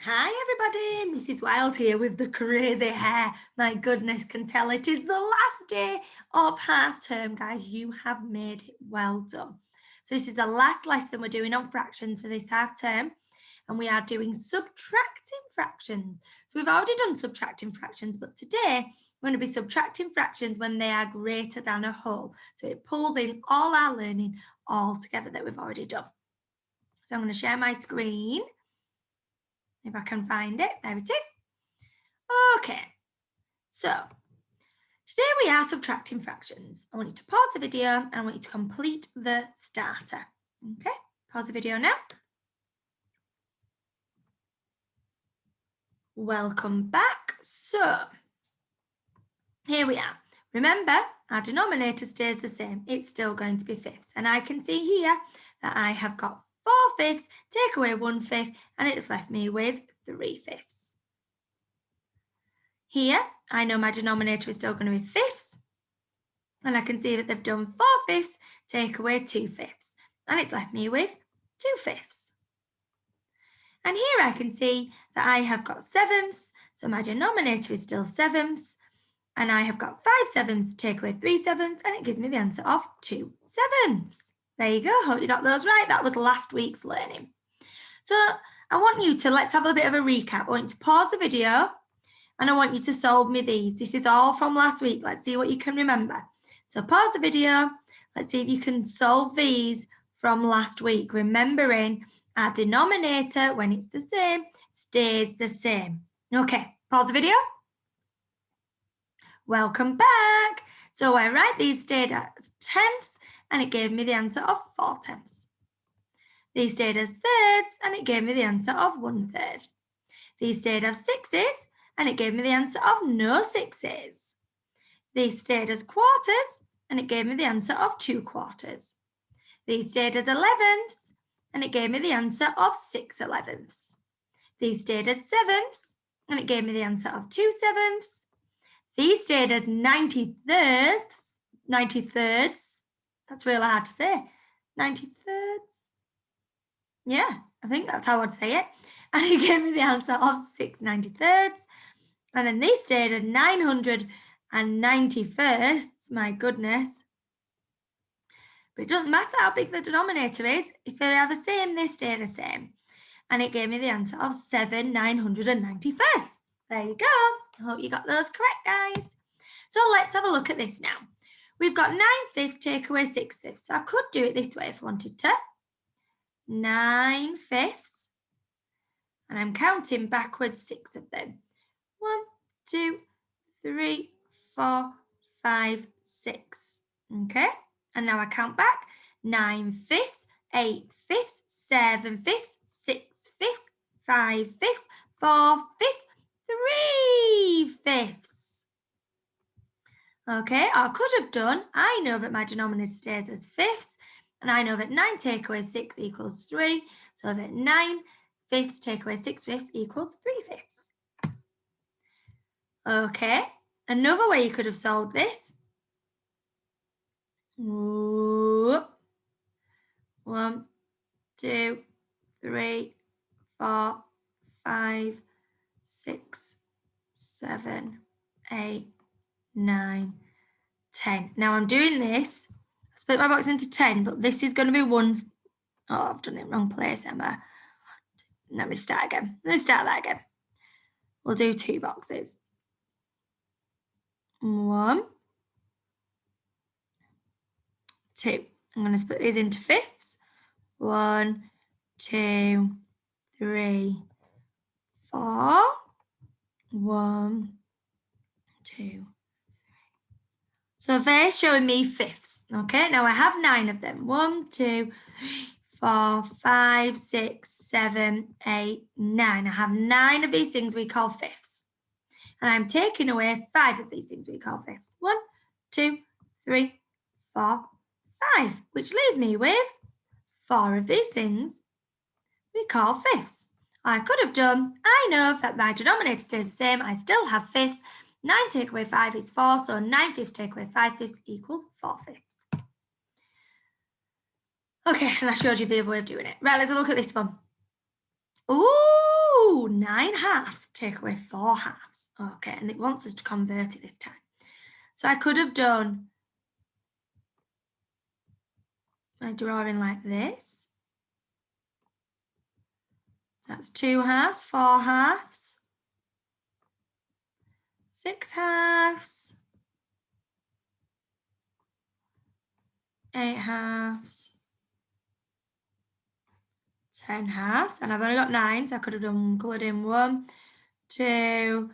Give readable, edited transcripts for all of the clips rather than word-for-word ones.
Hi everybody, Mrs. Wild here with the crazy hair. My goodness, can tell it is the last day of half term, guys. You have made it well done. So this is the last lesson we're doing on fractions for this half term, and we are doing subtracting fractions. So we've already done subtracting fractions, but today we're going to be subtracting fractions when they are greater than a whole. So it pulls in all our learning all together that we've already done. So I'm going to share my screen. If I can find it, there it is. Okay, so today we are subtracting fractions. I want you to pause the video and I want you to complete the starter. Okay, pause the video now. Welcome back. So here we are. Remember, our denominator stays the same. It's still going to be fifths. And I can see here that I have got 4/5, take away 1/5, and it's left me with 3/5. Here, I know my denominator is still going to be fifths. And I can see that they've done 4/5, take away 2/5. And it's left me with 2/5. And here I can see that I have got sevenths. So my denominator is still sevenths. And I have got 5/7, take away 3/7, and it gives me the answer of 2/7. There you go. Hope you got those right. That was last week's learning. So I want you to, let's have a bit of a recap. I want you to pause the video and I want you to solve me these. This is all from last week. Let's see what you can remember. So pause the video. Let's see if you can solve these from last week. Remembering our denominator, when it's the same, stays the same. Okay, pause the video. Welcome back. So I write these stayed as tenths and it gave me the answer of 4/10. These stayed as thirds and it gave me the answer of 1/3. These stayed as sixes and it gave me the answer of no sixes. These stayed as quarters and it gave me the answer of 2/4. These stayed as 11ths and it gave me the answer of 6/11. These stayed as sevenths and it gave me the answer of 2/7. These stayed as 93rds. That's really hard to say. 93rds. Yeah, I think that's how I'd say it. And it gave me the answer of 6/93rds. And then these stayed at 991sts. My goodness. But it doesn't matter how big the denominator is. If they are the same, they stay the same. And it gave me the answer of 7/991st. There you go. I hope you got those correct, guys. So let's have a look at this now. We've got 9/5, take away 6/5. So I could do it this way if I wanted to. 9/5. And I'm counting backwards 6 of them. 1, 2, 3, 4, 5, 6. Okay. And now I count back. 9/5, 8/5, 7/5, 6/5, 5/5, 4/5, 3/5. Okay, I could have done, I know that my denominator stays as fifths, and I know that 9 take away 6 equals 3, so that 9/5 take away 6/5 equals 3/5. Okay, another way you could have solved this. 1, 2, 3, 4, 5, 6, 7, 8, 9, 10. Now I'm doing this. I split my box into 10, but this is going to be one. Oh, I've done it wrong place, Emma. Let me start again. Let's start that again. We'll do 2 boxes. 1, 2. I'm going to split these into fifths. 1, 2, 3, 4. 1, 2. So they're showing me fifths. Okay, now I have 9 of them. 1, 2, 3, 4, 5, 6, 7, 8, 9. I have 9 of these things we call fifths. And I'm taking away 5 of these things we call fifths. 1, 2, 3, 4, 5, which leaves me with 4 of these things we call fifths. I could have done, I know that my denominator stays the same. I still have fifths. 9 take away 5 is 4, so 9/5 take away 5/5 equals 4/5. Okay, and I showed you the other way of doing it. Right, let's have a look at this one. Ooh, 9 halves, take away 4 halves. Okay, and it wants us to convert it this time. So I could have done my drawing like this. That's 2 halves, 4 halves, 6 halves, 8 halves, 10 halves, and I've only got 9, so I could have done coloured in 1, 2,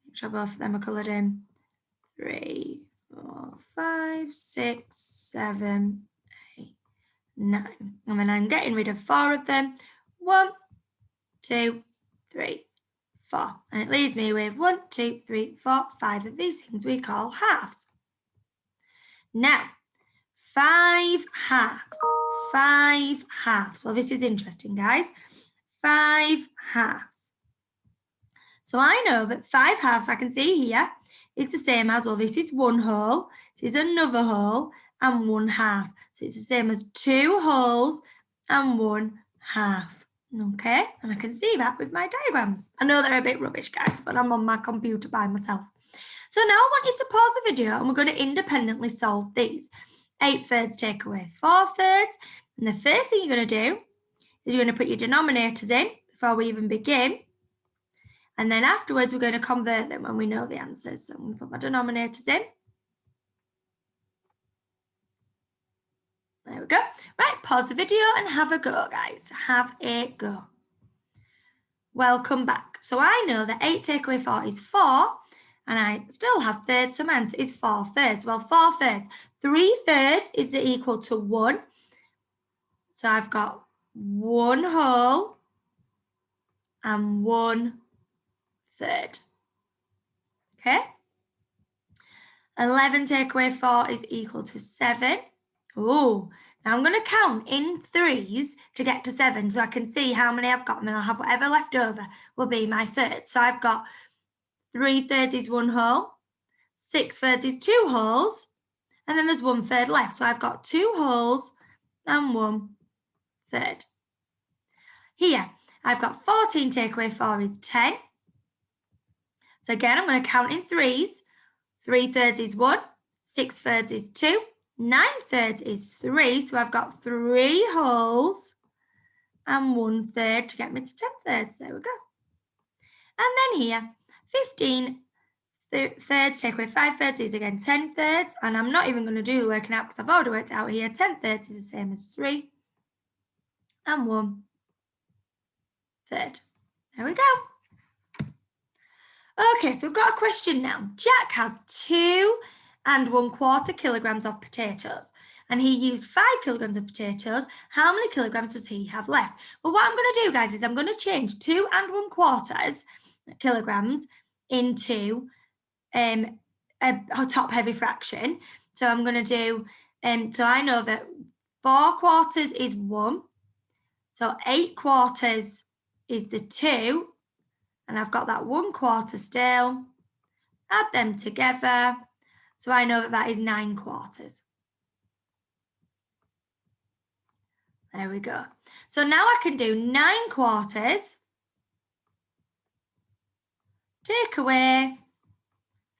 make sure both of them are coloured in, 3, 4, 5, 6, 7, 8, 9. And then I'm getting rid of 4 of them. 1, 2, 3, 4. And it leaves me with 1, 2, 3, 4, 5 of these things we call halves. Now, 5 halves. 5 halves. Well, this is interesting, guys. 5 halves. So I know that 5 halves I can see here is the same as, well, this is 1 whole, this is another whole, and 1 half. So it's the same as 2 wholes and 1 half. Okay, and I can see that with my diagrams. I know they're a bit rubbish, guys, but I'm on my computer by myself. So now I want you to pause the video and we're going to independently solve these. 8 thirds take away 4 thirds. And the first thing you're going to do is you're going to put your denominators in before we even begin. And then afterwards, we're going to convert them when we know the answers. So I'm going to put my denominators in. There we go. Right, pause the video and have a go, guys. Have a go. Welcome back. So I know that 8 take away 4 is 4. And I still have thirds, so my answer is 4 thirds. Well, 4 thirds. 3 thirds is equal to 1. So I've got 1 whole and 1 third. Okay. 11 take away 4 is equal to 7. Oh, now I'm going to count in threes to get to 7 so I can see how many I've got, and then I'll have whatever left over will be my third. So I've got 3 thirds is 1 whole, 6 thirds is 2 wholes, and then there's 1 third left. So I've got 2 wholes and 1 third. Here, I've got 14 take away 4 is 10. So again, I'm going to count in threes. 3 thirds is 1, 6 thirds is 2, 9 thirds is 3. So I've got 3 wholes and 1 third to get me to 10 thirds. There we go. And then here, 15 thirds take away 5 thirds is again 10 thirds. And I'm not even going to do the working out because I've already worked out here. 10 thirds is the same as 3 and 1 third. There we go. Okay, so we've got a question now. Jack has 2 1/4 kilograms of potatoes and he used 5 kilograms of potatoes. How many kilograms does he have left? Well, what I'm going to do, guys, is I'm going to change 2 1/4 kilograms into a top heavy fraction. So I'm going to do, so I know that 4 quarters is 1. So 8 quarters is the 2. And I've got that 1/4 still. Add them together. So I know that that is 9 quarters. There we go. So now I can do 9 quarters. Take away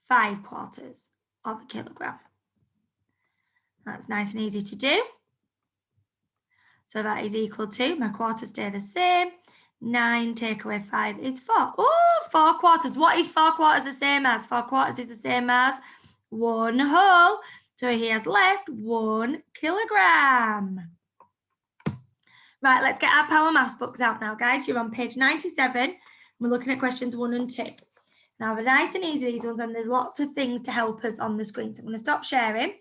5 quarters of a kilogram. That's nice and easy to do. So that is equal to, my quarters stay the same. 9 take away 5 is 4. Oh, 4 quarters. What is 4 quarters the same as? 4 quarters is the same as 1 whole. So he has left 1 kilogram. Right, let's get our Power Maths books out now, guys. You're on page 97. We're looking at questions 1 and 2. Now, they're nice and easy, these ones, and there's lots of things to help us on the screen. So I'm going to stop sharing.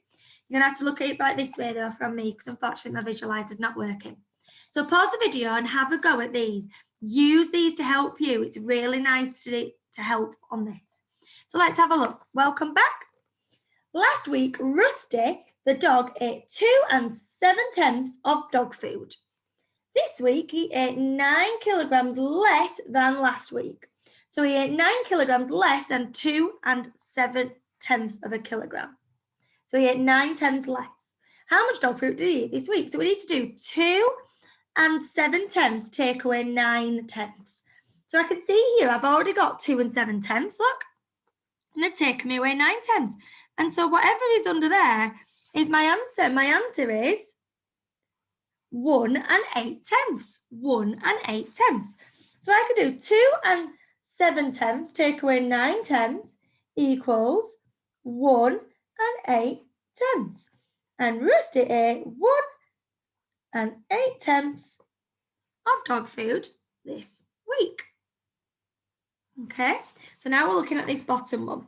You're going to have to look at it like this way, though, from me, because unfortunately my visualizer's not working. So pause the video and have a go at these. Use these to help you. It's really nice to help on this. So let's have a look. Welcome back. Last week, Rusty, the dog, ate 2 7/10 of dog food. This week, he ate 9 kilograms less than last week. So he ate 9 kilograms less than 2 7/10 of a kilogram. So he ate 9/10 less. How much dog food did he eat this week? So we need to do 2 7/10 take away 9/10. So I can see here, I've already got 2 and 7/10, look. And they've taken me away 9/10. And so whatever is under there is my answer. My answer is 1 and 8/10. 1 and 8/10. So I could do 2 and 7/10, take away 9/10 equals 1 and 8/10. And Rusty ate 1 and 8/10 of dog food this week. Okay, so now we're looking at this bottom one.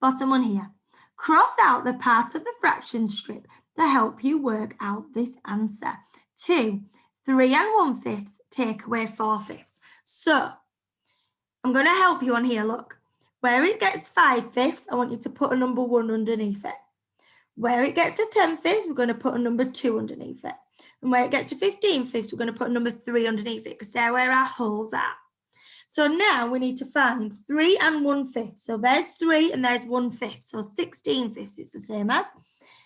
Bottom one here. Cross out the part of the fraction strip to help you work out this answer. 2, 3 and 1/5, take away 4/5. So I'm going to help you on here, look. Where it gets 5/5, I want you to put a number 1 underneath it. Where it gets to 10/5, we're going to put a number 2 underneath it. And where it gets to 15/5, we're going to put a number 3 underneath it because they're where our holes are. So now we need to find 3 and 1/5. So there's 3 and there's 1/5. So 16/5 is the same as.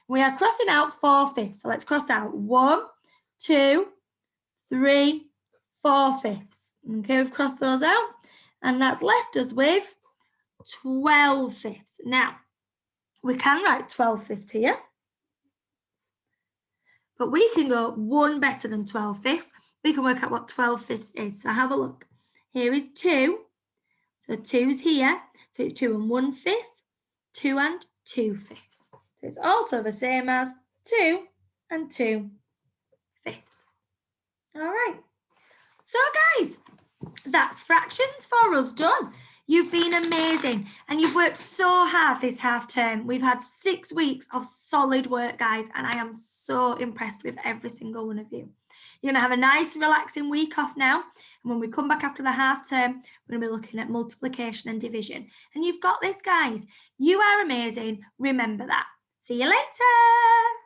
We are crossing out 4/5. So let's cross out 1, 2, 3, 4/5. Okay, we've crossed those out. And that's left us with 12/5. Now, we can write 12/5 here. But we can go one better than 12/5. We can work out what 12/5 is. So have a look. Here is 2. So 2 is here. So it's 2 and 1/5, 2 and 2/5. So it's also the same as 2 and 2/5. All right. So guys, that's fractions for us done. You've been amazing and you've worked so hard this half term. We've had 6 weeks of solid work, guys, and I am so impressed with every single one of you. You're going to have a nice relaxing week off now. And when we come back after the half term, we're going to be looking at multiplication and division. And you've got this, guys. You are amazing. Remember that. See you later.